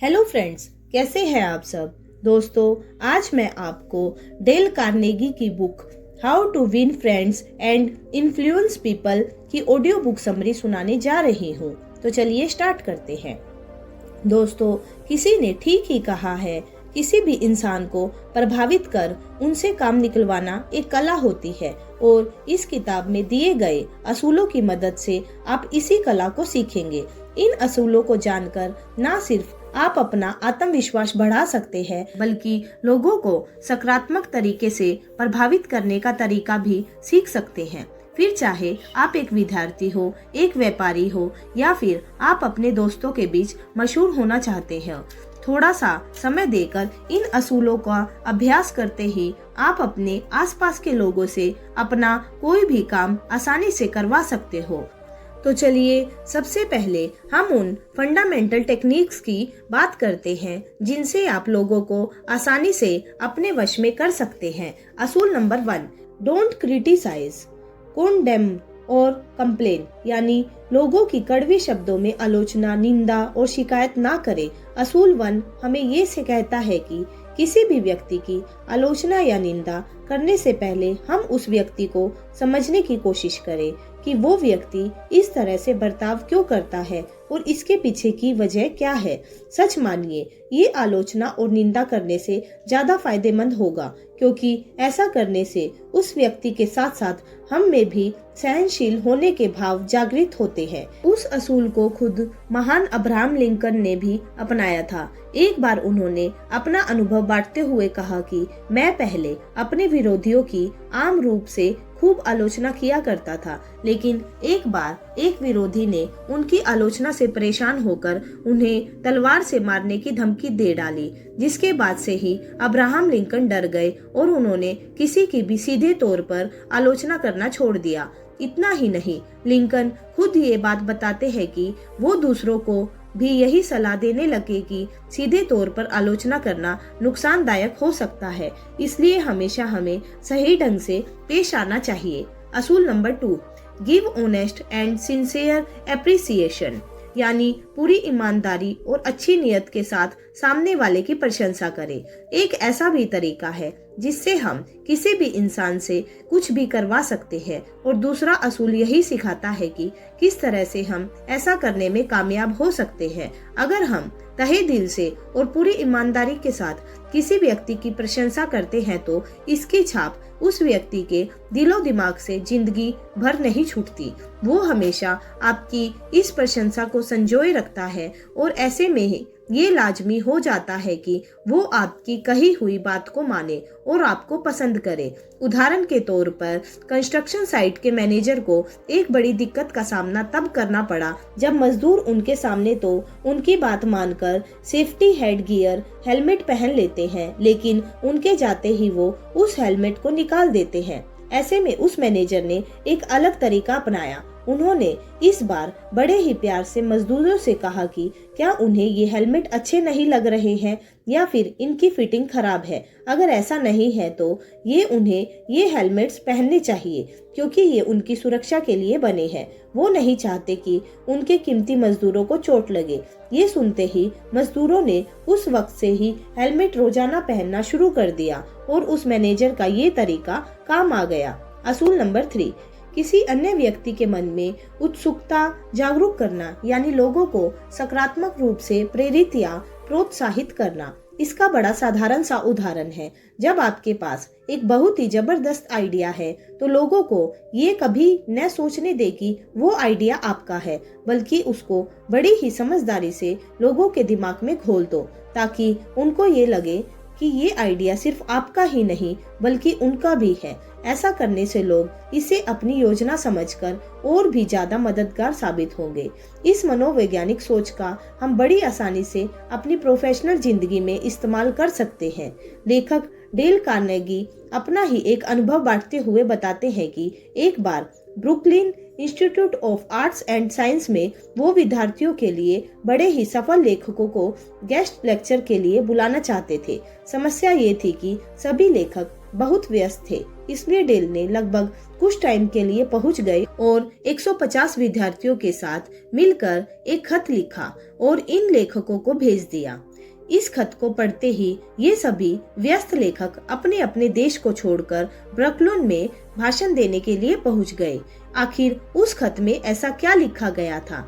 Hello friends, कैसे हैं आप सब। दोस्तों, आज मैं आपको डेल कार्नेगी की book how to win friends and influence people की ऑडियो बुक समरी सुनाने जा रही हूँ। तो चलिए स्टार्ट करते हैं। दोस्तों, किसी ने ठीक ही कहा है, किसी भी इंसान को प्रभावित कर उनसे काम निकलवाना एक कला होती है और इस किताब में दिए गए असूलों की मदद से आप इसी कला को सीखेंगे। इन असूलों को जानकर ना सिर्फ आप अपना आत्मविश्वास बढ़ा सकते हैं, बल्कि लोगों को सकारात्मक तरीके से प्रभावित करने का तरीका भी सीख सकते हैं। फिर चाहे आप एक विद्यार्थी हो, एक व्यापारी हो या फिर आप अपने दोस्तों के बीच मशहूर होना चाहते हैं, थोड़ा सा समय देकर इन असूलों का अभ्यास करते ही आप अपने आसपास के लोगों से अपना कोई भी काम आसानी से करवा सकते हो। तो चलिए सबसे पहले हम उन फंडामेंटल टेक्निक्स की बात करते हैं जिनसे आप लोगों को आसानी से अपने वश में कर सकते हैं। असूल नंबर 1, डोंट क्रिटिसाइज, कंडेम और कंप्लेन, यानी लोगों की कड़वे शब्दों में आलोचना, निंदा और शिकायत ना करें। असूल 1 हमें ये से कहता है कि किसी भी व्यक्ति की आलोचना या निंदा करने से पहले हम उस व्यक्ति को समझने की कोशिश करें कि वो व्यक्ति इस तरह से बर्ताव क्यों करता है और इसके पीछे की वजह क्या है। सच मानिए, ये आलोचना और निंदा करने से ज्यादा फायदेमंद होगा, क्योंकि ऐसा करने से उस व्यक्ति के साथ साथ हम में भी सहनशील होने के भाव जागृत होते हैं। उस असूल को खुद महान अब्राहम लिंकन ने भी अपनाया था। एक बार उन्होंने अपना अनुभव बांटते हुए कहा कि मैं पहले अपने विरोधियों की आम रूप से खूब आलोचना किया करता था, लेकिन एक बार एक विरोधी ने उनकी आलोचना से परेशान होकर उन्हें तलवार से मारने की धमकी दे डाली, जिसके बाद से ही अब्राहम लिंकन डर गए और उन्होंने किसी की भी सीधे तौर पर आलोचना करना छोड़ दिया। इतना ही नहीं, लिंकन खुद ये बात बताते हैं कि वो दूसरों को भी यही सलाह देने लगे कि सीधे तौर पर आलोचना करना नुकसानदायक हो सकता है, इसलिए हमेशा हमें सही ढंग से पेश आना चाहिए। असूल number 2, give honest and sincere appreciation, यानी पूरी ईमानदारी और अच्छी नियत के साथ सामने वाले की प्रशंसा करें। एक ऐसा भी तरीका है जिससे हम किसी भी इंसान से कुछ भी करवा सकते हैं, और दूसरा असूल यही सिखाता है कि किस तरह से हम ऐसा करने में कामयाब हो सकते हैं। अगर हम तहे दिल से और पूरी ईमानदारी के साथ किसी व्यक्ति की प्रशंसा करते हैं तो इसकी छाप उस व्यक्ति के दिलो दिमाग से जिंदगी भर नहीं छूटती। वो हमेशा आपकी इस प्रशंसा को संजोए रखता है और ऐसे में ये लाजमी हो जाता है कि वो आपकी कही हुई बात को माने और आपको पसंद करे। उदाहरण के तौर पर कंस्ट्रक्शन साइट के मैनेजर को एक बड़ी दिक्कत का सामना तब करना पड़ा जब मजदूर उनके सामने तो उनकी बात मानकर सेफ्टी हेड गियर हेलमेट पहन लेते हैं, लेकिन उनके जाते ही वो उस हेलमेट को निकाल देते हैं। ऐसे में उस मैनेजर ने एक अलग तरीका अपनाया। उन्होंने इस बार बड़े ही प्यार से मजदूरों से कहा कि क्या उन्हें ये हेलमेट अच्छे नहीं लग रहे हैं या फिर इनकी फिटिंग खराब है। अगर ऐसा नहीं है तो उन्हें ये हेलमेट्स पहनने चाहिए, क्योंकि ये उनकी सुरक्षा के लिए बने हैं। वो नहीं चाहते कि उनके कीमती मजदूरों को चोट लगे। ये सुनते ही मजदूरों ने उस वक्त से ही हेलमेट रोजाना पहनना शुरू कर दिया और उस मैनेजर का ये तरीका काम आ गया। असूल नंबर 3, किसी अन्य व्यक्ति के मन में उत्सुकता जागरूक करना, यानी लोगों को सकारात्मक रूप से प्रेरित या प्रोत्साहित करना। इसका बड़ा साधारण सा उदाहरण है, जब आपके पास एक बहुत ही जबरदस्त आइडिया है तो लोगों को ये कभी न सोचने दे कि वो आइडिया आपका है, बल्कि उसको बड़ी ही समझदारी से लोगों के दिमाग में घोल दो, ताकि उनको ये लगे कि ये आइडिया सिर्फ आपका ही नहीं बल्कि उनका भी है। ऐसा करने से लोग इसे अपनी योजना समझकर और भी ज्यादा मददगार साबित होंगे। इस मनोवैज्ञानिक सोच का हम बड़ी आसानी से अपनी प्रोफेशनल जिंदगी में इस्तेमाल कर सकते हैं। लेखक डेल कार्नेगी अपना ही एक अनुभव बांटते हुए बताते हैं कि एक बार Brooklyn Institute of Arts and Science में वो विद्यार्थियों के लिए बड़े ही सफल लेखकों को गेस्ट लेक्चर के लिए बुलाना चाहते थे। समस्या ये थी कि सभी लेखक बहुत व्यस्त थे, इसलिए डेल ने लगभग कुछ टाइम के लिए पहुंच गए और 150 विद्यार्थियों के साथ मिलकर एक खत लिखा और इन लेखकों को भेज दिया। इस खत को पढ़ते ही ये सभी व्यस्त लेखक अपने अपने देश को छोड़कर ब्रुकलिन में भाषण देने के लिए पहुंच गए। आखिर उस खत में ऐसा क्या लिखा गया था?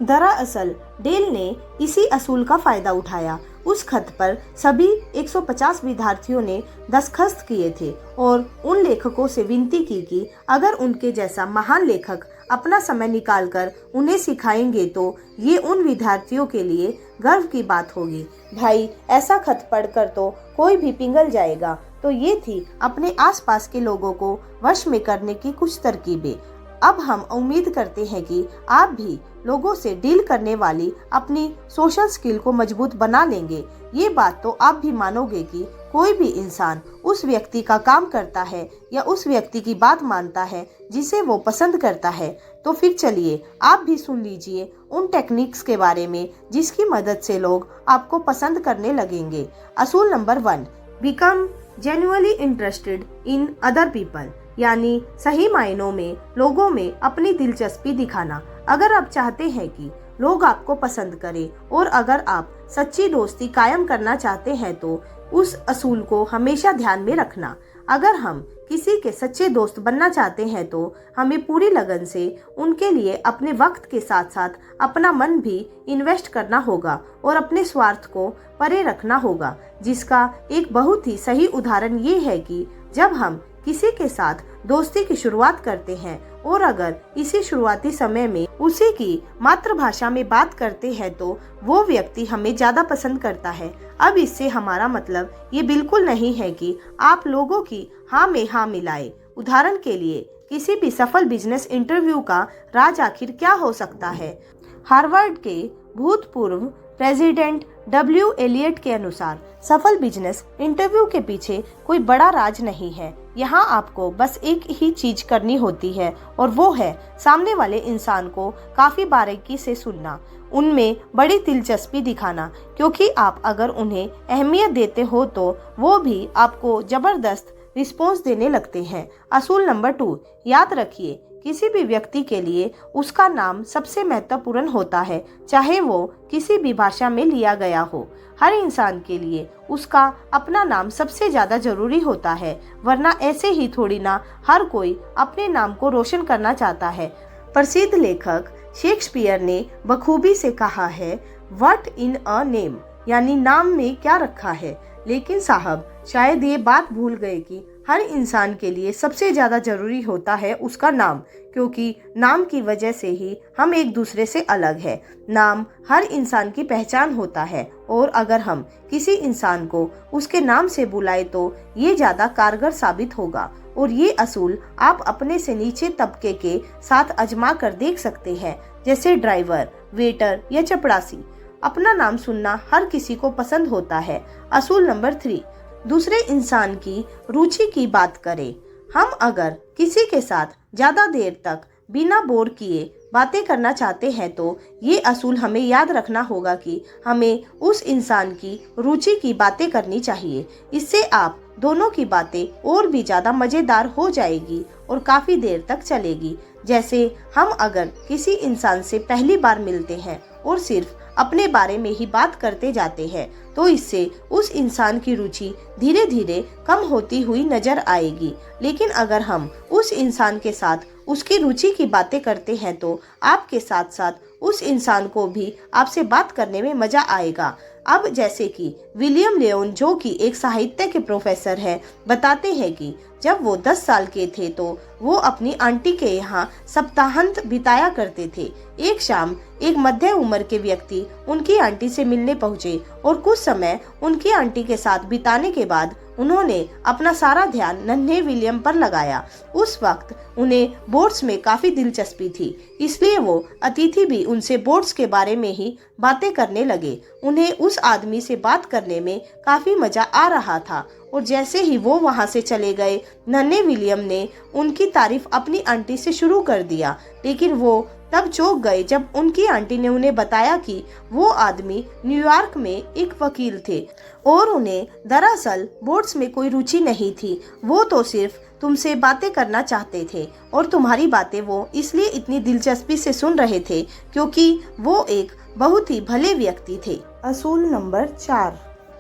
दरअसल डेल ने इसी असूल का फायदा उठाया। उस खत पर सभी 150 विद्यार्थियों ने दस्तखत किए थे और उन लेखकों से विनती की कि अगर उनके जैसा महान लेखक अपना समय निकालकर उन्हें सिखाएंगे तो ये उन विद्यार्थियों के लिए गर्व की बात होगी। भाई, ऐसा खत पढ़कर तो कोई भी पिघल जाएगा। तो ये थी अपने आसपास के लोगों को वश में करने की कुछ तरकीबें। अब हम उम्मीद करते हैं कि आप भी लोगों से डील करने वाली अपनी सोशल स्किल को मजबूत बना लेंगे। ये बात तो आप भी मानोगे कि कोई भी इंसान उस व्यक्ति का काम करता है या उस व्यक्ति की बात मानता है जिसे वो पसंद करता है। तो फिर चलिए आप भी सुन लीजिए उन टेक्निक्स के बारे में जिसकी मदद से लोग आपको पसंद करने लगेंगे। असूल number 1, become genuinely interested in other people, यानी सही मायनों में लोगों में अपनी दिलचस्पी दिखाना। अगर आप चाहते हैं कि लोग आपको पसंद करें और अगर आप सच्ची दोस्ती कायम करना चाहते हैं तो उस असूल को हमेशा ध्यान में रखना। अगर हम किसी के सच्चे दोस्त बनना चाहते हैं तो हमें पूरी लगन से उनके लिए अपने वक्त के साथ साथ अपना मन भी इन्वेस्ट करना होगा और अपने स्वार्थ को परे रखना होगा, जिसका एक बहुत ही सही उदाहरण ये है कि जब हम किसी के साथ दोस्ती की शुरुआत करते हैं और अगर इसी शुरुआती समय में उसी की मातृभाषा में बात करते हैं तो वो व्यक्ति हमें ज्यादा पसंद करता है। अब इससे हमारा मतलब ये बिल्कुल नहीं है कि आप लोगों की हाँ में हाँ मिलाए। उदाहरण के लिए किसी भी सफल बिजनेस इंटरव्यू का राज आखिर क्या हो सकता है? हार्वर्ड के भूतपूर्व प्रेसिडेंट डब्ल्यू एलियट के अनुसार सफल बिजनेस इंटरव्यू के पीछे कोई बड़ा राज नहीं है। यहाँ आपको बस एक ही चीज करनी होती है और वो है सामने वाले इंसान को काफी बारीकी से सुनना, उनमें बड़ी दिलचस्पी दिखाना, क्योंकि आप अगर उन्हें अहमियत देते हो तो वो भी आपको जबरदस्त रिस्पॉन्स देने लगते हैं। असूल नंबर 2, याद रखिए किसी भी व्यक्ति के लिए उसका नाम सबसे महत्वपूर्ण होता है, चाहे वो किसी भी भाषा में लिया गया हो। हर इंसान के लिए उसका अपना नाम सबसे ज्यादा जरूरी होता है, वरना ऐसे ही थोड़ी ना हर कोई अपने नाम को रोशन करना चाहता है। प्रसिद्ध लेखक शेक्सपियर ने बखूबी से कहा है, व्हाट इन अ नेम, यानी नाम में क्या रखा है। लेकिन साहब शायद ये बात भूल गए कि हर इंसान के लिए सबसे ज्यादा जरूरी होता है उसका नाम, क्योंकि नाम की वजह से ही हम एक दूसरे से अलग है। नाम हर इंसान की पहचान होता है और अगर हम किसी इंसान को उसके नाम से बुलाए तो ये ज्यादा कारगर साबित होगा। और ये असूल आप अपने से नीचे तबके के साथ आजमा कर देख सकते हैं, जैसे ड्राइवर, वेटर या चपरासी। अपना नाम सुनना हर किसी को पसंद होता है। असूल नंबर 3, दूसरे इंसान की रुचि की बात करें। हम अगर किसी के साथ ज्यादा देर तक बिना बोर किए बातें करना चाहते हैं तो ये असूल हमें याद रखना होगा कि हमें उस इंसान की रुचि की बातें करनी चाहिए। इससे आप दोनों की बातें और भी ज्यादा मजेदार हो जाएगी और काफी देर तक चलेगी। जैसे हम अगर किसी इंसान से पहली बार मिलते हैं और सिर्फ अपने बारे में ही बात करते जाते हैं तो इससे उस इंसान की रुचि धीरे धीरे कम होती हुई नजर आएगी। लेकिन अगर हम उस इंसान के साथ उसकी रुचि की बातें करते हैं तो आपके साथ साथ उस इंसान को भी आपसे बात करने में मजा आएगा। अब जैसे कि विलियम लियोन, जो कि एक साहित्य के प्रोफेसर है, बताते हैं कि जब वो 10 साल के थे तो वो अपनी आंटी के यहाँ सप्ताहांत बिताया करते थे। एक शाम एक मध्य उम्र के व्यक्ति उनकी आंटी से मिलने पहुँचे और कुछ समय उनकी आंटी के साथ बिताने के बाद उन्होंने अपना सारा ध्यान नन्हे विलियम पर लगाया। उस वक्त उन्हें बोट्स में काफी दिलचस्पी थी, इसलिए वो अतिथि भी उनसे बोट्स के बारे में ही बातें करने लगे। उन्हें उस आदमी से बात करने में काफी मजा आ रहा था और जैसे ही वो वहां से चले गए, नन्हे विलियम ने उनकी तारीफ अपनी आंटी से शुरू कर दिया, लेकिन वो तब चौंक गए जब उनकी आंटी ने उन्हें बताया कि वो आदमी न्यूयॉर्क में एक वकील थे और उन्हें दरअसल बोर्ड्स में कोई रुचि नहीं थी। वो तो सिर्फ तुमसे बातें करना चाहते थे और तुम्हारी बातें वो इसलिए इतनी दिलचस्पी से सुन रहे थे क्योंकि वो एक बहुत ही भले व्यक्ति थे। असूल नंबर 4,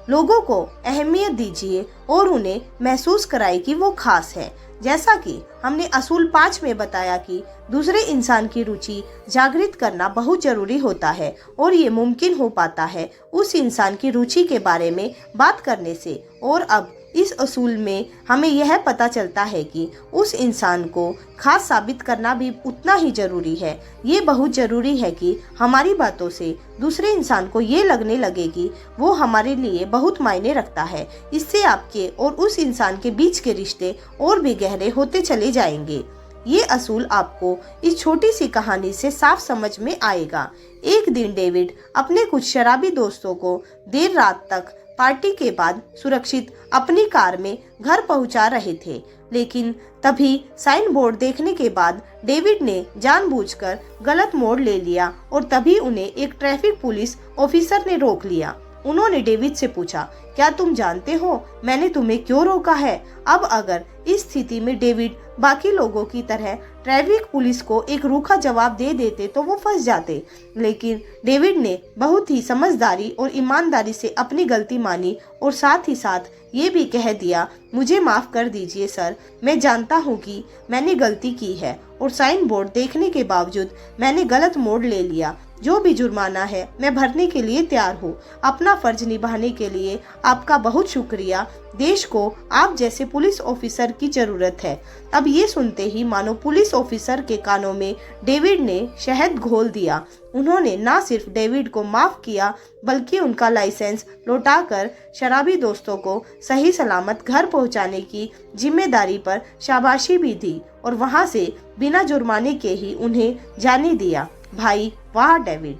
लोगों को अहमियत दीजिए और उन्हें महसूस कराएं कि वो खास है। जैसा कि हमने असूल 5 में बताया कि दूसरे इंसान की रुचि जागृत करना बहुत जरूरी होता है और ये मुमकिन हो पाता है उस इंसान की रुचि के बारे में बात करने से। और अब इस असूल में हमें यह पता चलता है कि उस इंसान को खास साबित करना भी उतना ही जरूरी है। ये बहुत जरूरी है कि हमारी बातों से दूसरे इंसान को ये लगने लगे कि वो हमारे लिए बहुत मायने रखता है। इससे आपके और उस इंसान के बीच के रिश्ते और भी गहरे होते चले जाएंगे। ये असूल आपको इस छोटी सी कहानी से साफ समझ में आएगा। एक दिन डेविड अपने कुछ शराबी दोस्तों को देर रात तक पार्टी के बाद सुरक्षित अपनी कार में घर पहुंचा रहे थे, लेकिन तभी साइन बोर्ड देखने के बाद डेविड ने जानबूझकर गलत मोड़ ले लिया और तभी उन्हें एक ट्रैफिक पुलिस ऑफिसर ने रोक लिया। उन्होंने डेविड से पूछा, क्या तुम जानते हो मैंने तुम्हें क्यों रोका है? अब अगर इस स्थिति में डेविड बाकी लोगों की तरह ट्रैफिक पुलिस को एक रूखा जवाब दे देते तो वो फंस जाते, लेकिन डेविड ने बहुत ही समझदारी और ईमानदारी से अपनी गलती मानी और साथ ही साथ ये भी कह दिया, मुझे माफ कर दीजिए सर, मैं जानता हूँ कि मैंने गलती की है और साइन बोर्ड देखने के बावजूद मैंने गलत मोड़ ले लिया। जो भी जुर्माना है मैं भरने के लिए तैयार हूँ। अपना फर्ज निभाने के लिए आपका बहुत शुक्रिया। देश को आप जैसे पुलिस ऑफिसर की जरूरत है। अब ये सुनते ही मानो पुलिस ऑफिसर के कानों में डेविड ने शहद घोल दिया। उन्होंने न सिर्फ डेविड को माफ किया बल्कि उनका लाइसेंस लौटाकर शराबी दोस्तों को सही सलामत घर पहुंचाने की जिम्मेदारी पर शाबाशी भी दी और वहां से बिना जुर्माने के ही उन्हें जाने दिया। भाई वाह डेविड।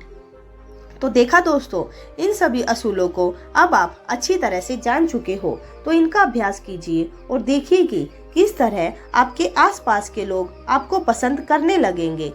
तो देखा दोस्तों, इन सभी असूलों को अब आप अच्छी तरह से जान चुके हो, तो इनका अभ्यास कीजिए और देखिए कि किस तरह आपके आसपास के लोग आपको पसंद करने लगेंगे।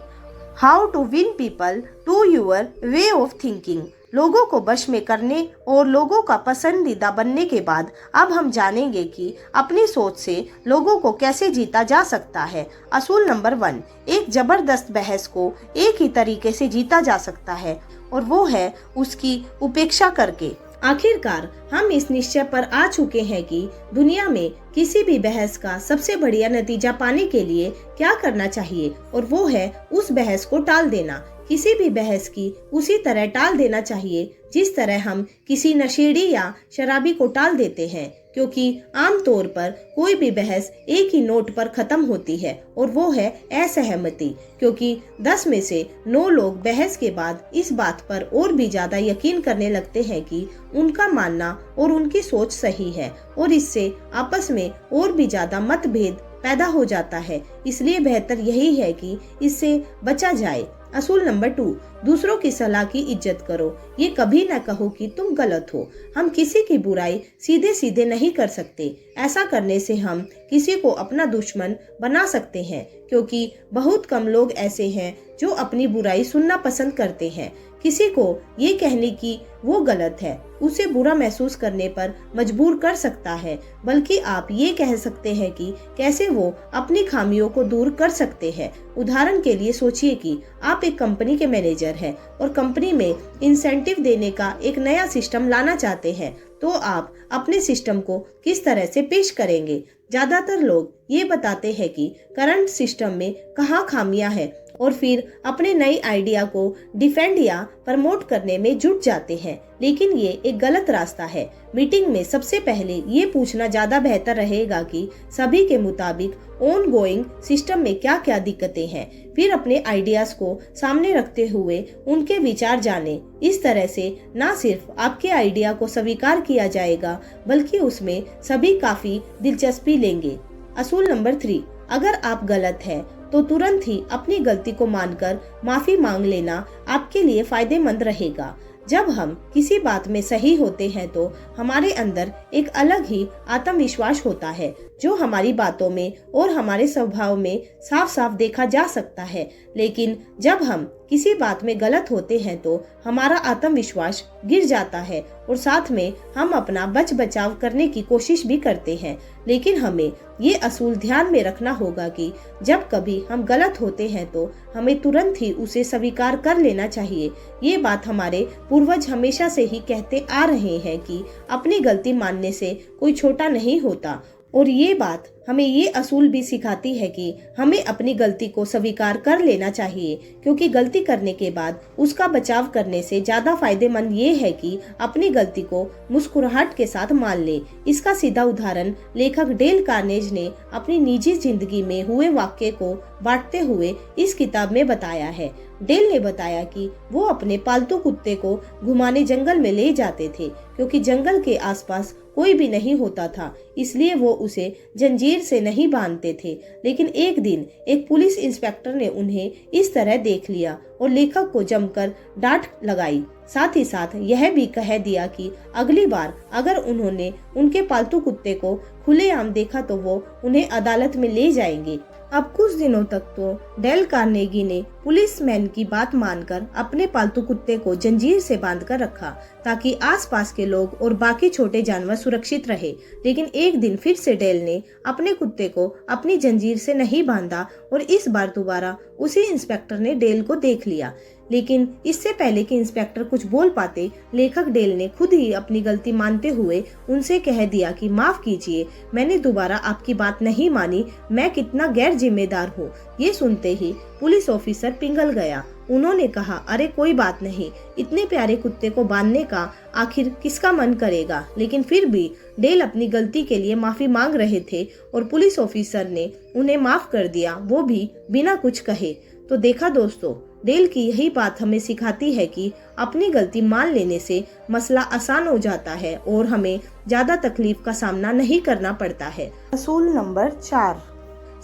How to win people to your way of thinking. लोगों को वश में करने और लोगों का पसंदीदा बनने के बाद अब हम जानेंगे कि अपनी सोच से लोगों को कैसे जीता जा सकता है। असूल नंबर 1, एक जबरदस्त बहस को एक ही तरीके से जीता जा सकता है और वो है उसकी उपेक्षा करके। आखिरकार हम इस निश्चय पर आ चुके हैं कि दुनिया में किसी भी बहस का सबसे बढ़िया नतीजा पाने के लिए क्या करना चाहिए, और वो है उस बहस को टाल देना। किसी भी बहस की उसी तरह टाल देना चाहिए जिस तरह हम किसी नशेड़ी या शराबी को टाल देते हैं, क्योंकि आमतौर पर कोई भी बहस एक ही नोट पर खत्म होती है और वो है असहमति। क्योंकि 10 में से 9 लोग बहस के बाद इस बात पर और भी ज्यादा यकीन करने लगते हैं कि उनका मानना और उनकी सोच सही है, और इससे आपस में और भी ज्यादा मतभेद पैदा हो जाता है। इसलिए बेहतर यही है कि इससे बचा जाए। असूल नंबर 2, दूसरों की सलाह की इज्जत करो। ये कभी न कहो कि तुम गलत हो। हम किसी की बुराई सीधे सीधे नहीं कर सकते। ऐसा करने से हम किसी को अपना दुश्मन बना सकते हैं, क्योंकि बहुत कम लोग ऐसे हैं जो अपनी बुराई सुनना पसंद करते हैं। किसी को ये कहने की वो गलत है उसे बुरा महसूस करने पर मजबूर कर सकता है, बल्कि आप ये कह सकते हैं कि कैसे वो अपनी खामियों को दूर कर सकते हैं। उदाहरण के लिए सोचिए कि आप एक कंपनी के मैनेजर हैं और कंपनी में इंसेंटिव देने का एक नया सिस्टम लाना चाहते हैं, तो आप अपने सिस्टम को किस तरह से पेश करेंगे? ज्यादातर लोग ये बताते हैं कि करंट सिस्टम में कहाँ खामियां हैं और फिर अपने नई आइडिया को डिफेंड या प्रमोट करने में जुट जाते हैं, लेकिन ये एक गलत रास्ता है। मीटिंग में सबसे पहले ये पूछना ज्यादा बेहतर रहेगा कि सभी के मुताबिक ऑन गोइंग सिस्टम में क्या क्या दिक्कतें हैं, फिर अपने आइडियाज को सामने रखते हुए उनके विचार जाने। इस तरह से न सिर्फ आपके आइडिया को स्वीकार किया जाएगा बल्कि उसमें सभी काफी दिलचस्पी लेंगे। असूल नंबर 3, अगर आप गलत हैं तो तुरंत ही अपनी गलती को मानकर माफी मांग लेना आपके लिए फायदेमंद रहेगा। जब हम किसी बात में सही होते हैं तो हमारे अंदर एक अलग ही आत्मविश्वास होता है जो हमारी बातों में और हमारे स्वभाव में साफ साफ देखा जा सकता है। लेकिन जब हम किसी बात में गलत होते हैं तो हमारा आत्मविश्वास गिर जाता है और साथ में हम अपना बचाव करने की कोशिश भी करते हैं। लेकिन हमें ये असूल ध्यान में रखना होगा कि जब कभी हम गलत होते हैं तो हमें तुरंत ही उसे स्वीकार कर लेना चाहिए। ये बात हमारे पूर्वज हमेशा से ही कहते आ रहे हैं कि अपनी गलती मानने से कोई छोटा नहीं होता, और ये बात हमें ये असूल भी सिखाती है कि हमें अपनी गलती को स्वीकार कर लेना चाहिए, क्योंकि गलती करने के बाद उसका बचाव करने से ज्यादा फायदेमंद ये है कि अपनी गलती को मुस्कुराहट के साथ मान ले। इसका सीधा उदाहरण लेखक डेल कार्नेगी ने अपनी निजी जिंदगी में हुए वाक्य को बांटते हुए इस किताब में बताया है। डेल ने बताया कि वो अपने पालतू कुत्ते को घुमाने जंगल में ले जाते थे, क्योंकि जंगल के आसपास कोई भी नहीं होता था, इसलिए वो उसे जंजीर से नहीं बांधते थे। लेकिन एक दिन एक पुलिस इंस्पेक्टर ने उन्हें इस तरह देख लिया और लेखक को जमकर डांट लगाई। साथ ही साथ यह भी कह दिया कि अगली बार अगर उन्होंने उनके पालतू कुत्ते को खुलेआम देखा तो वो उन्हें अदालत में ले जाएंगे। अब कुछ दिनों तक तो डेल कार्नेगी ने पुलिसमैन की बात मानकर अपने पालतू कुत्ते को जंजीर से बांधकर रखा ताकि आसपास के लोग और बाकी छोटे जानवर सुरक्षित रहे। लेकिन एक दिन फिर से डेल ने अपने कुत्ते को अपनी जंजीर से नहीं बांधा और इस बार दोबारा उसी इंस्पेक्टर ने डेल को देख लिया। लेकिन इससे पहले कि इंस्पेक्टर कुछ बोल पाते, लेखक डेल ने खुद ही अपनी गलती मानते हुए उनसे कह दिया कि माफ कीजिए, मैंने दोबारा आपकी बात नहीं मानी, मैं कितना गैर जिम्मेदार हूँ। ये सुनते ही पुलिस ऑफिसर पिघल गया। उन्होंने कहा, अरे कोई बात नहीं, इतने प्यारे कुत्ते को बांधने का आखिर किसका मन करेगा। लेकिन फिर भी डेल अपनी गलती के लिए माफी मांग रहे थे और पुलिस ऑफिसर ने उन्हें माफ कर दिया, वो भी बिना कुछ कहे। तो देखा दोस्तों, डेल की यही बात हमें सिखाती है कि अपनी गलती मान लेने से मसला आसान हो जाता है और हमें ज्यादा तकलीफ का सामना नहीं करना पड़ता है। असूल नंबर 4,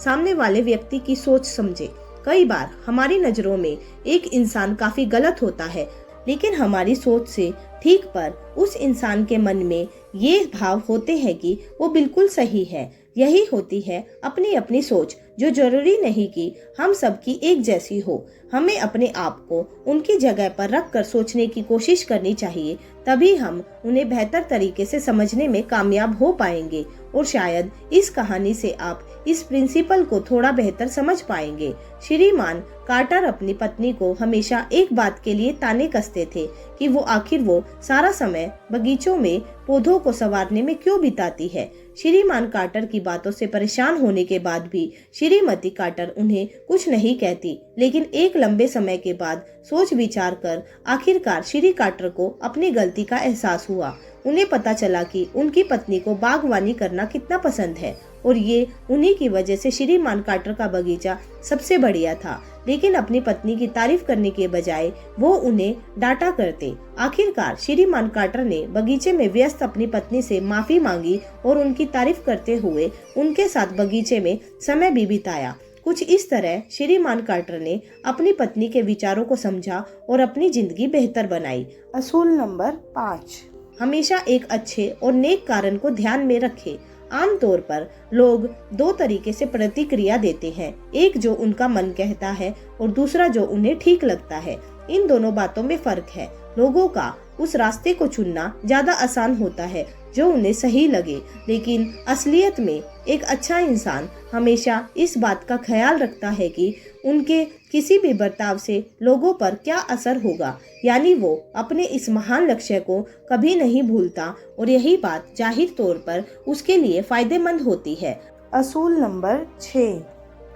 सामने वाले व्यक्ति की सोच समझे। कई बार हमारी नजरों में एक इंसान काफी गलत होता है, लेकिन हमारी सोच से ठीक पर उस इंसान के मन में ये भाव होते हैं कि वो बिल्कुल सही है। यही होती है अपनी अपनी सोच, जो जरूरी नहीं कि हम सबकी एक जैसी हो। हमें अपने आप को उनकी जगह पर रख कर सोचने की कोशिश करनी चाहिए, तभी हम उन्हें बेहतर तरीके से समझने में कामयाब हो पाएंगे। और शायद इस कहानी से आप इस प्रिंसिपल को थोड़ा बेहतर समझ पाएंगे। श्रीमान कार्टर अपनी पत्नी को हमेशा एक बात के लिए ताने कसते थे कि वो आखिर सारा समय बगीचों में पौधों को संवारने में क्यों बिताती है। श्रीमान कार्टर की बातों से परेशान होने के बाद भी श्रीमती कार्टर उन्हें कुछ नहीं कहती। लेकिन एक लंबे समय के बाद सोच विचार कर आखिरकार श्री कार्टर को अपनी गलती का एहसास हुआ। उन्हें पता चला कि उनकी पत्नी को बागवानी करना कितना पसंद है और ये उन्हीं की वजह से श्रीमान कार्टर का बगीचा सबसे बढ़िया था। लेकिन अपनी पत्नी की तारीफ करने के बजाय वो उन्हें डांटा करते। आखिरकार श्रीमान कार्टर ने बगीचे में व्यस्त अपनी पत्नी से माफी मांगी और उनकी तारीफ करते हुए उनके साथ बगीचे में समय भी बिताया। कुछ इस तरह श्रीमान कार्टर ने अपनी पत्नी के विचारों को समझा और अपनी जिंदगी बेहतर बनाई। असूल नंबर 5, हमेशा एक अच्छे और नेक कारण को ध्यान में रखें। आमतौर पर लोग दो तरीके से प्रतिक्रिया देते हैं, एक जो उनका मन कहता है और दूसरा जो उन्हें ठीक लगता है। इन दोनों बातों में फर्क है। लोगों का उस रास्ते को चुनना ज्यादा आसान होता है जो उन्हें सही लगे, लेकिन असलियत में एक अच्छा इंसान हमेशा इस बात का ख्याल रखता है कि उनके किसी भी बर्ताव से लोगों पर क्या असर होगा, यानी वो अपने इस महान लक्ष्य को कभी नहीं भूलता और यही बात जाहिर तौर पर उसके लिए फायदेमंद होती है। असूल नंबर 6,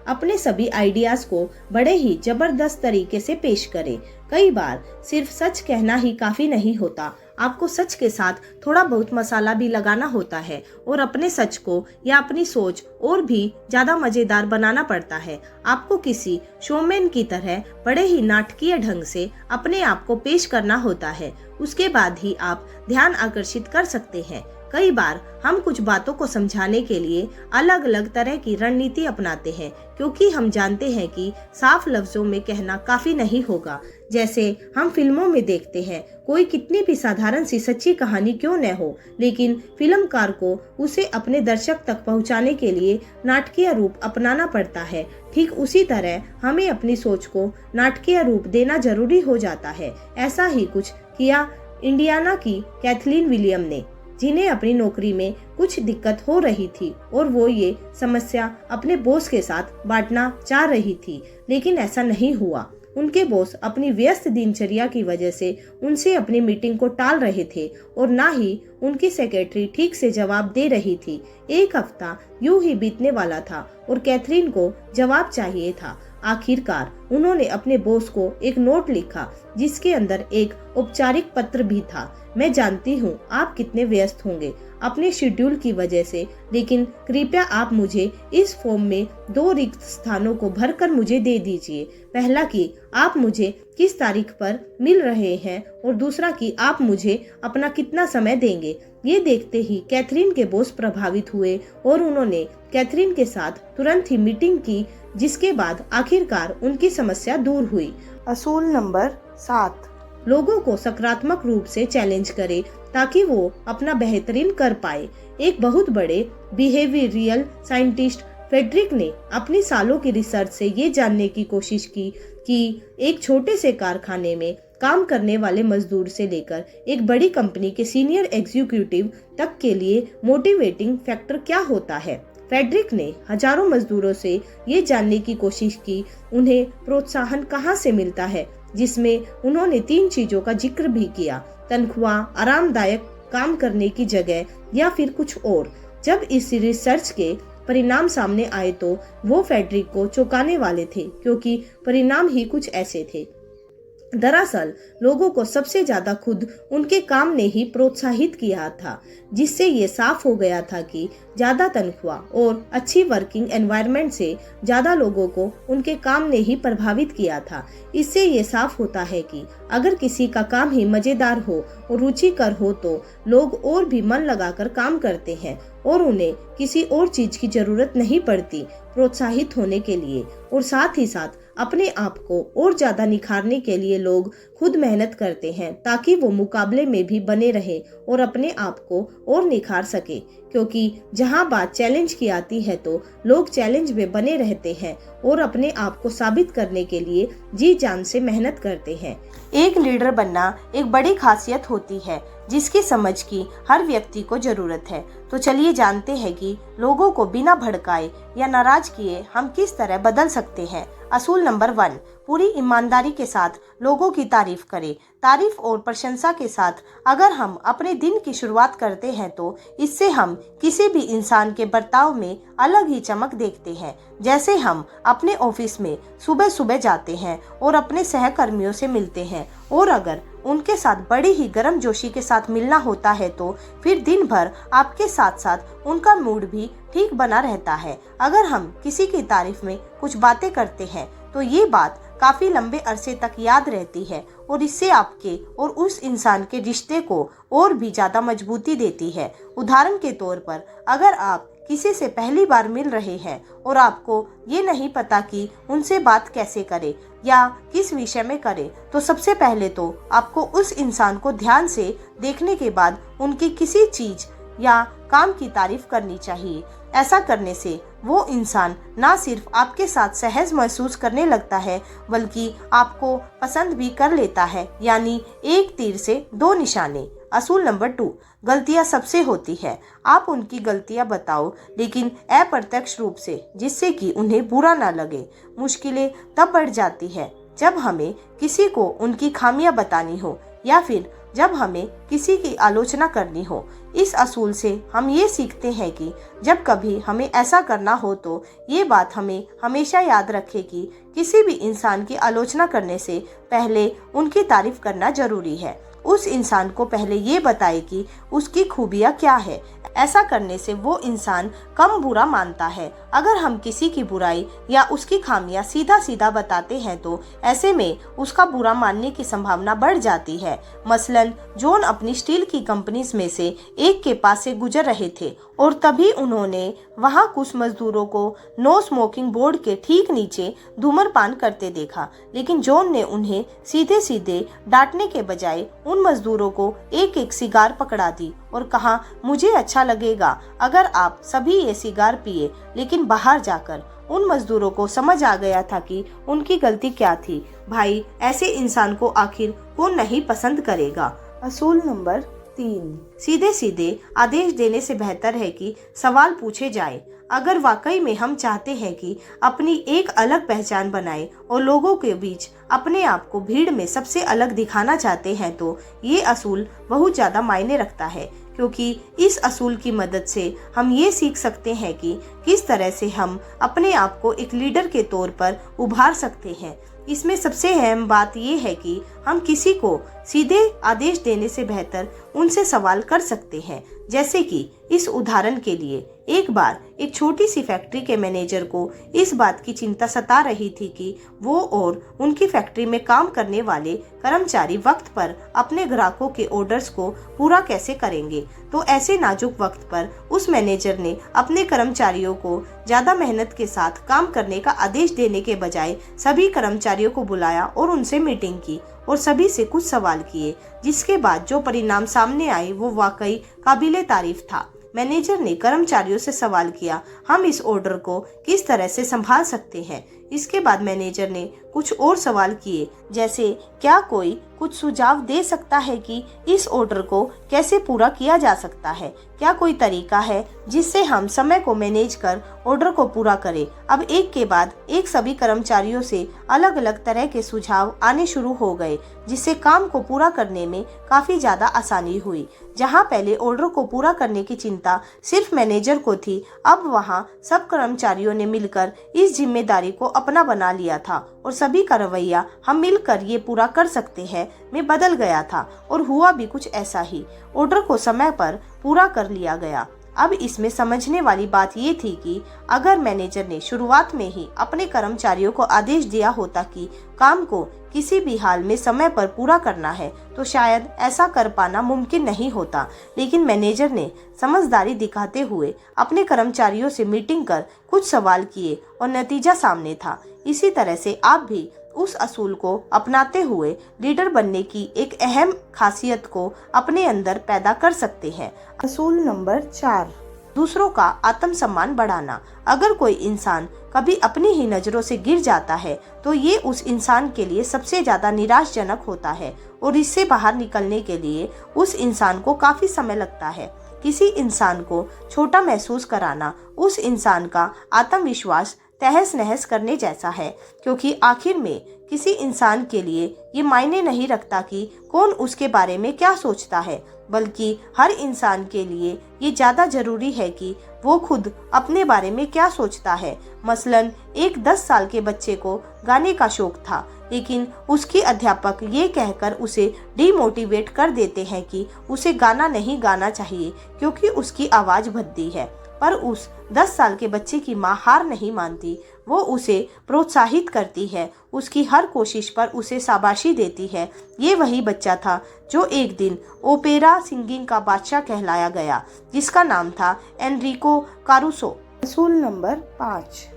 अपने सभी आइडियाज को बड़े ही जबरदस्त तरीके से पेश करें। कई बार सिर्फ सच कहना ही काफी नहीं होता, आपको सच के साथ थोड़ा बहुत मसाला भी लगाना होता है और अपने सच को या अपनी सोच और भी ज्यादा मजेदार बनाना पड़ता है। आपको किसी शोमैन की तरह बड़े ही नाटकीय ढंग से अपने आप को पेश करना होता है, उसके बाद ही आप ध्यान आकर्षित कर सकते हैं। कई बार हम कुछ बातों को समझाने के लिए अलग अलग तरह की रणनीति अपनाते हैं, क्योंकि हम जानते हैं कि साफ लफ्जों में कहना काफी नहीं होगा। जैसे हम फिल्मों में देखते हैं, कोई कितनी भी साधारण सी सच्ची कहानी क्यों न हो, लेकिन फिल्मकार को उसे अपने दर्शक तक पहुंचाने के लिए नाटकीय रूप अपनाना पड़ता है। ठीक उसी तरह हमें अपनी सोच को नाटकीय रूप देना जरूरी हो जाता है। ऐसा ही कुछ किया इंडियाना की कैथलीन विलियम ने, जिन्हें अपनी नौकरी में कुछ दिक्कत हो रही थी और वो ये समस्या अपने बॉस के साथ बांटना चाह रही थी, लेकिन ऐसा नहीं हुआ। उनके बॉस अपनी व्यस्त दिनचर्या की वजह से उनसे अपनी मीटिंग को टाल रहे थे और ना ही उनकी सेक्रेटरी ठीक से जवाब दे रही थी। एक हफ्ता यूं ही बीतने वाला था और कैथरीन को जवाब चाहिए था। आखिरकार उन्होंने अपने बॉस को एक नोट लिखा, जिसके अंदर एक औपचारिक पत्र भी था। मैं जानती हूँ आप कितने व्यस्त होंगे अपने शेड्यूल की वजह से, लेकिन कृपया आप मुझे इस फॉर्म में 2 रिक्त स्थानों को भरकर मुझे दे दीजिए। पहला कि आप मुझे किस तारीख पर मिल रहे हैं और दूसरा कि आप मुझे अपना कितना समय देंगे। ये देखते ही कैथरीन के बॉस प्रभावित हुए और उन्होंने कैथरीन के साथ तुरंत ही मीटिंग की, जिसके बाद आखिरकार उनकी समस्या दूर हुई। असूल नंबर 7, लोगों को सकारात्मक रूप से चैलेंज करें ताकि वो अपना बेहतरीन कर पाए। एक बहुत बड़े बिहेवियरल साइंटिस्ट फ्रेडरिक ने अपनी सालों की रिसर्च से ये जानने की कोशिश की कि एक छोटे से कारखाने में काम करने वाले मजदूर से लेकर एक बड़ी कंपनी के सीनियर एग्जीक्यूटिव तक के लिए मोटिवेटिंग फैक्टर क्या होता है। फ्रेडरिक ने हजारों मजदूरों से ये जानने की कोशिश की उन्हें प्रोत्साहन कहाँ से मिलता है, जिसमें उन्होंने 3 चीजों का जिक्र भी किया: तनख्वाह, आरामदायक काम करने की जगह या फिर कुछ और। जब इस रिसर्च के परिणाम सामने आए तो वो फ्रेडरिक को चौंकाने वाले थे, क्योंकि परिणाम ही कुछ ऐसे थे। दरअसल लोगों को सबसे ज्यादा खुद उनके काम ने ही प्रोत्साहित किया था, जिससे ये साफ हो गया था कि ज्यादा तनख्वाह और अच्छी वर्किंग एनवायरनमेंट से ज्यादा लोगों को उनके काम ने ही प्रभावित किया था। इससे ये साफ होता है कि अगर किसी का काम ही मजेदार हो और रुचिकर हो तो लोग और भी मन लगाकर काम करते हैं और उन्हें किसी और चीज की जरूरत नहीं पड़ती प्रोत्साहित होने के लिए। और साथ ही साथ अपने आप को और ज्यादा निखारने के लिए लोग खुद मेहनत करते हैं ताकि वो मुकाबले में भी बने रहे और अपने आप को और निखार सके, क्योंकि जहां बात चैलेंज की आती है तो लोग चैलेंज में बने रहते हैं और अपने आप को साबित करने के लिए जी जान से मेहनत करते हैं। एक लीडर बनना एक बड़ी खासियत होती है जिसकी समझ की हर व्यक्ति को जरूरत है। तो चलिए जानते हैं कि लोगों को बिना भड़काए या नाराज किए हम किस तरह बदल सकते हैं। असूल नंबर 1, पूरी ईमानदारी के साथ लोगों की तारीफ करें। तारीफ और प्रशंसा के साथ अगर हम अपने दिन की शुरुआत करते हैं तो इससे हम किसी भी इंसान के बर्ताव में अलग ही चमक देखते हैं। जैसे हम अपने ऑफिस में सुबह सुबह जाते हैं और अपने सहकर्मियों से मिलते हैं और अगर उनके साथ बड़ी ही गर्मजोशी के साथ मिलना होता है तो फिर दिन भर आपके साथ साथ उनका मूड भी ठीक बना रहता है। अगर हम किसी की तारीफ में कुछ बातें करते हैं तो ये बात काफी लंबे अरसे तक याद रहती है और इससे आपके और उस इंसान के रिश्ते को और भी ज्यादा मजबूती देती है। उदाहरण के तौर पर अगर आप किसी से पहली बार मिल रहे हैं और आपको ये नहीं पता कि उनसे बात कैसे करें या किस विषय में करें, तो सबसे पहले तो आपको उस इंसान को ध्यान से देखने के बाद उनकी किसी चीज या काम की तारीफ करनी चाहिए। ऐसा करने से वो इंसान ना सिर्फ आपके साथ सहज महसूस करने लगता है बल्कि आपको पसंद भी कर लेता है, यानी एक तीर से 2 निशाने। असूल नंबर 2, गलतियां सबसे होती है। आप उनकी गलतियां बताओ लेकिन अप्रत्यक्ष रूप से, जिससे कि उन्हें बुरा ना लगे। मुश्किलें तब बढ़ जाती है जब हमें किसी को उनकी खामियां बतानी हो या फिर जब हमें किसी की आलोचना करनी हो। इस असूल से हम ये सीखते हैं कि जब कभी हमें ऐसा करना हो तो ये बात हमें हमेशा याद रखे कि किसी भी इंसान की आलोचना करने से पहले उनकी तारीफ करना जरूरी है। उस इंसान को पहले ये बताए कि उसकी खूबियाँ क्या है। ऐसा करने से वो इंसान कम बुरा मानता है। अगर हम किसी की बुराई या उसकी खामियां सीधा सीधा बताते हैं तो ऐसे में उसका बुरा मानने की संभावना बढ़ जाती है। मसलन जॉन अपनी स्टील की कंपनीज में से एक के पास से गुजर रहे थे और तभी उन्होंने वहां कुछ मजदूरों को नो स्मोकिंग बोर्ड के ठीक नीचे धूम्रपान करते देखा, लेकिन जॉन ने उन्हें सीधे सीधे डांटने के बजाय उन मजदूरों को एक एक सिगार पकड़ा दी और कहा, मुझे अच्छा लगेगा अगर आप सभी ये सिगार पिए, लेकिन बाहर जाकर। उन मजदूरों को समझ आ गया था कि उनकी गलती क्या थी। भाई, ऐसे इंसान को आखिर कौन नहीं पसंद करेगा। असूल नंबर 3, सीधे सीधे आदेश देने से बेहतर है कि सवाल पूछे जाए। अगर वाकई में हम चाहते हैं कि अपनी एक अलग पहचान बनाए और लोगों के बीच अपने आप को भीड़ में सबसे अलग दिखाना चाहते हैं तो ये असूल बहुत ज्यादा मायने रखता है, क्योंकि इस असूल की मदद से हम ये सीख सकते हैं कि किस तरह से हम अपने आप को एक लीडर के तौर पर उभार सकते हैं। इसमें सबसे अहम बात यह है कि हम किसी को सीधे आदेश देने से बेहतर उनसे सवाल कर सकते हैं। जैसे कि इस उदाहरण के लिए एक बार एक छोटी सी फैक्ट्री के मैनेजर को इस बात की चिंता सता रही थी कि वो और उनकी फैक्ट्री में काम करने वाले कर्मचारी वक्त पर अपने ग्राहकों के ऑर्डर्स को पूरा कैसे करेंगे। तो ऐसे नाजुक वक्त पर उस मैनेजर ने अपने कर्मचारियों को ज्यादा मेहनत के साथ काम करने का आदेश देने के बजाय सभी कर्मचारियों को बुलाया और उनसे मीटिंग की और सभी से कुछ सवाल किए, जिसके बाद जो परिणाम सामने आए वो वाकई काबिले तारीफ था। मैनेजर ने कर्मचारियों से सवाल किया, हम इस ऑर्डर को किस तरह से संभाल सकते हैं। इसके बाद मैनेजर ने कुछ और सवाल किए, जैसे क्या कोई कुछ सुझाव दे सकता है कि इस ऑर्डर को कैसे पूरा किया जा सकता है। क्या कोई तरीका है जिससे हम समय को मैनेज कर ऑर्डर को पूरा करें। अब एक के बाद एक सभी कर्मचारियों से अलग अलग तरह के सुझाव आने शुरू हो गए, जिससे काम को पूरा करने में काफी ज्यादा आसानी हुई। जहां पहले ऑर्डर को पूरा करने की चिंता सिर्फ मैनेजर को थी, अब वहां सब कर्मचारियों ने मिलकर इस जिम्मेदारी को अपना बना लिया था और सभी का रवैया हम मिलकर ये पूरा कर सकते हैं में बदल गया था। और हुआ भी कुछ ऐसा ही, ऑर्डर को समय पर पूरा कर लिया गया। अब इसमें समझने वाली बात ये थी कि अगर मैनेजर ने शुरुआत में ही अपने कर्मचारियों को आदेश दिया होता कि काम को किसी भी हाल में समय पर पूरा करना है, तो शायद ऐसा कर पाना मुमकिन नहीं होता। लेकिन मैनेजर ने समझदारी दिखाते हुए अपने कर्मचारियों से मीटिंग कर कुछ सवाल किए और नतीजा सामने था। इसी तरह से आप भी उस असूल को अपनाते हुए लीडर बनने की एक अहम खासियत को अपने अंदर पैदा कर सकते हैं। असूल नंबर 4, दूसरों का आत्मसम्मान बढ़ाना। अगर कोई इंसान कभी अपनी ही नजरों से गिर जाता है तो ये उस इंसान के लिए सबसे ज्यादा निराशजनक होता है और इससे बाहर निकलने के लिए उस इंसान को काफी समय लगता है। किसी इंसान को छोटा महसूस कराना उस इंसान का आत्मविश्वास तहस नहस करने जैसा है, क्योंकि आखिर में किसी इंसान के लिए ये मायने नहीं रखता कि कौन उसके बारे में क्या सोचता है, बल्कि हर इंसान के लिए ये ज्यादा जरूरी है कि वो खुद अपने बारे में क्या सोचता है। मसलन एक 10 साल के बच्चे को गाने का शौक था, लेकिन उसकी अध्यापक ये कहकर उसे डिमोटिवेट कर देते हैं कि उसे गाना नहीं गाना चाहिए क्योंकि उसकी आवाज भद्दी है। पर उस 10 साल के बच्चे की माँ हार नहीं मानती, वो उसे प्रोत्साहित करती है, उसकी हर कोशिश पर उसे शाबाशी देती है। ये वही बच्चा था जो एक दिन ओपेरा सिंगिंग का बादशाह कहलाया गया, जिसका नाम था एनरिको कारुसो। असूल नंबर 5,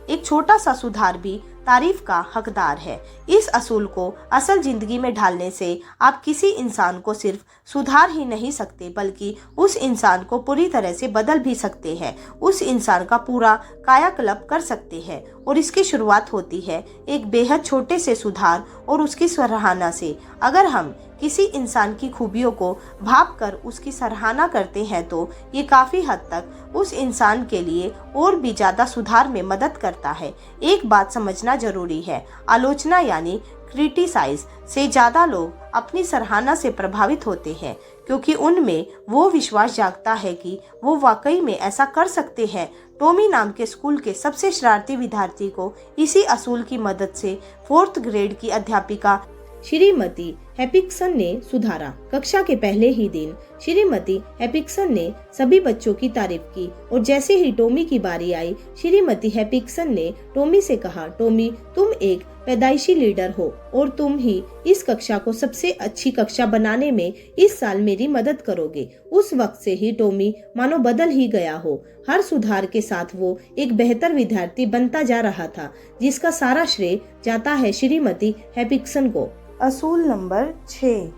एक छोटा सा सुधार भी तारीफ का हकदार है। इस असूल को असल जिंदगी में ढालने से आप किसी इंसान को सिर्फ सुधार ही नहीं सकते, बल्कि उस इंसान को पूरी तरह से बदल भी सकते हैं, उस इंसान का पूरा कायाकल्प कर सकते हैं। और इसकी शुरुआत होती है एक बेहद छोटे से सुधार और उसकी सराहना से। अगर हम किसी इंसान की खूबियों को भाप कर उसकी सराहना करते हैं तो ये काफी हद तक उस इंसान के लिए और भी ज्यादा सुधार में मदद करता है। एक बात समझना जरूरी है, आलोचना यानी क्रिटिसाइज से ज्यादा लोग अपनी सराहना से प्रभावित होते हैं, क्योंकि उनमें वो विश्वास जागता है कि वो वाकई में ऐसा कर सकते हैं। टॉमी नाम के स्कूल के सबसे शरारती विद्यार्थी को इसी असूल की मदद से 4th ग्रेड की अध्यापिका श्रीमती हैपिक्सन ने सुधारा। कक्षा के पहले ही दिन श्रीमती हैपिक्सन ने सभी बच्चों की तारीफ की और जैसे ही टॉमी की बारी आई, श्रीमती हैपिक्सन ने टॉमी से कहा, टॉमी, तुम एक पैदाइशी लीडर हो और तुम ही इस कक्षा को सबसे अच्छी कक्षा बनाने में इस साल मेरी मदद करोगे। उस वक्त से ही टॉमी मानो बदल ही गया हो। हर सुधार के साथ वो एक बेहतर विद्यार्थी बनता जा रहा था, जिसका सारा श्रेय जाता है श्रीमती हैपिक्सन को। असूल नंबर 6,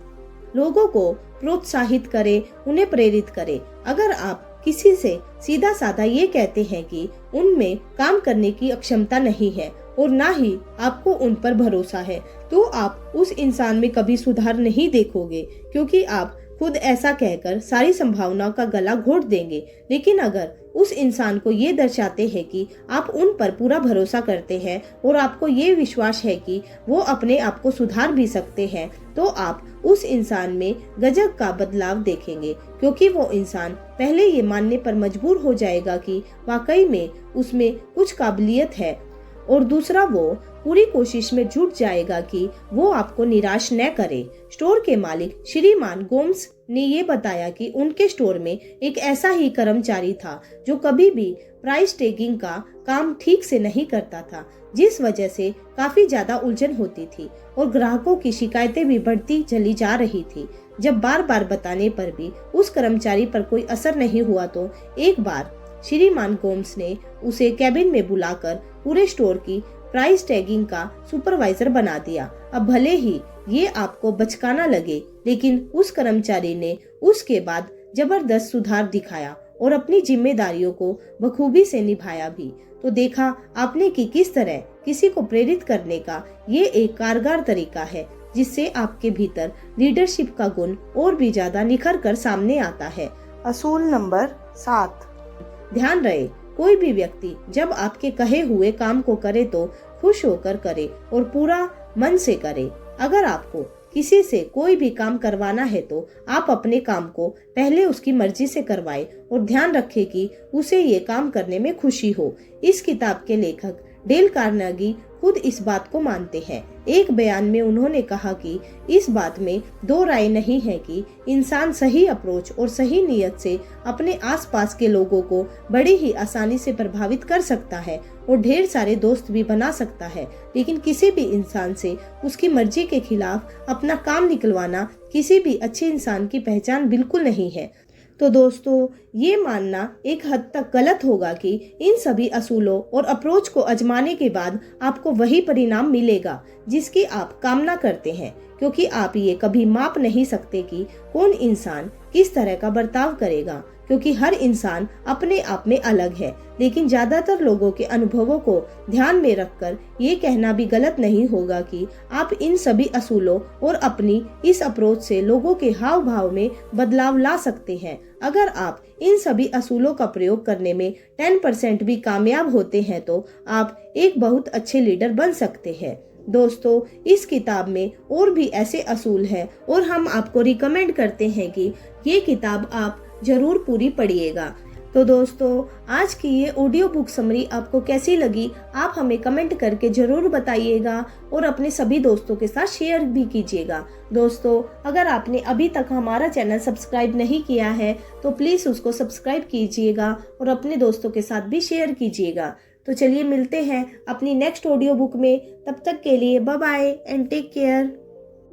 लोगों को प्रोत्साहित करें, उन्हें प्रेरित करें। अगर आप किसी से सीधा साधा ये कहते हैं कि उनमें काम करने की अक्षमता नहीं है और ना ही आपको उन पर भरोसा है, तो आप उस इंसान में कभी सुधार नहीं देखोगे, क्योंकि आप खुद ऐसा कहकर सारी संभावनाओं का गला घोट देंगे। लेकिन अगर उस इंसान को ये दर्शाते हैं कि आप उन पर पूरा भरोसा करते हैं और आपको ये विश्वास है कि वो अपने आप को सुधार भी सकते हैं, तो आप उस इंसान में गजब का बदलाव देखेंगे, क्योंकि वो इंसान पहले ये मानने पर मजबूर हो जाएगा कि वाकई में उसमें कुछ काबिलियत है, और दूसरा वो पूरी कोशिश में जुट जाएगा कि वो आपको निराश न करे। स्टोर के मालिक श्रीमान गोम्स ने ये बताया कि उनके स्टोर में एक ऐसा ही कर्मचारी था जो कभी भी प्राइस टैगिंग का काम ठीक से नहीं करता था, जिस वजह से काफी ज्यादा उलझन होती थी और ग्राहकों की शिकायतें भी बढ़ती चली जा रही थी। जब बार बार बताने पर भी उस कर्मचारी पर कोई असर नहीं हुआ, तो एक बार श्रीमान गोम्स ने उसे कैबिन में बुलाकर पूरे स्टोर की प्राइस टैगिंग का सुपरवाइजर बना दिया। अब भले ही ये आपको बचकाना लगे, लेकिन उस कर्मचारी ने उसके बाद जबरदस्त सुधार दिखाया और अपनी जिम्मेदारियों को बखूबी से निभाया भी। तो देखा आपने कि किस तरह किसी को प्रेरित करने का ये एक कारगर तरीका है, जिससे आपके भीतर लीडरशिप का गुण और भी ज्यादा निखर कर सामने आता है। असूल नंबर 7, ध्यान रहे, कोई भी व्यक्ति जब आपके कहे हुए काम को करे तो खुश होकर करे और पूरा मन से करे। अगर आपको किसी से कोई भी काम करवाना है तो आप अपने काम को पहले उसकी मर्जी से करवाएं और ध्यान रखें कि उसे ये काम करने में खुशी हो। इस किताब के लेखक डेल कार्नेगी खुद इस बात को मानते हैं। एक बयान में उन्होंने कहा कि इस बात में दो राय नहीं है कि इंसान सही अप्रोच और सही नियत से अपने आसपास के लोगों को बड़ी ही आसानी से प्रभावित कर सकता है और ढेर सारे दोस्त भी बना सकता है, लेकिन किसी भी इंसान से उसकी मर्जी के खिलाफ अपना काम निकलवाना किसी भी अच्छे इंसान की पहचान बिल्कुल नहीं है। तो दोस्तों, ये मानना एक हद तक गलत होगा कि इन सभी असूलों और अप्रोच को आजमाने के बाद आपको वही परिणाम मिलेगा जिसकी आप कामना करते हैं, क्योंकि आप ये कभी माप नहीं सकते कि कौन इंसान किस तरह का बर्ताव करेगा, क्योंकि हर इंसान अपने आप में अलग है। लेकिन ज्यादातर लोगों के अनुभवों को ध्यान में रखकर ये कहना भी गलत नहीं होगा कि आप इन सभी असूलों और अपनी इस अप्रोच से लोगों के हाव भाव में बदलाव ला सकते हैं। अगर आप इन सभी असूलों का प्रयोग करने में 10% भी कामयाब होते हैं तो आप एक बहुत अच्छे लीडर बन सकते हैं। दोस्तों, इस किताब में और भी ऐसे असूल हैं और हम आपको रिकमेंड करते हैं कि ये किताब आप जरूर पूरी पढ़िएगा। तो दोस्तों, आज की ये ऑडियो बुक समरी आपको कैसी लगी, आप हमें कमेंट करके जरूर बताइएगा और अपने सभी दोस्तों के साथ शेयर भी कीजिएगा। दोस्तों, अगर आपने अभी तक हमारा चैनल सब्सक्राइब नहीं किया है तो प्लीज़ उसको सब्सक्राइब कीजिएगा और अपने दोस्तों के साथ भी शेयर कीजिएगा। तो चलिए मिलते हैं अपनी नेक्स्ट ऑडियो बुक में। तब तक के लिए bye bye and take care.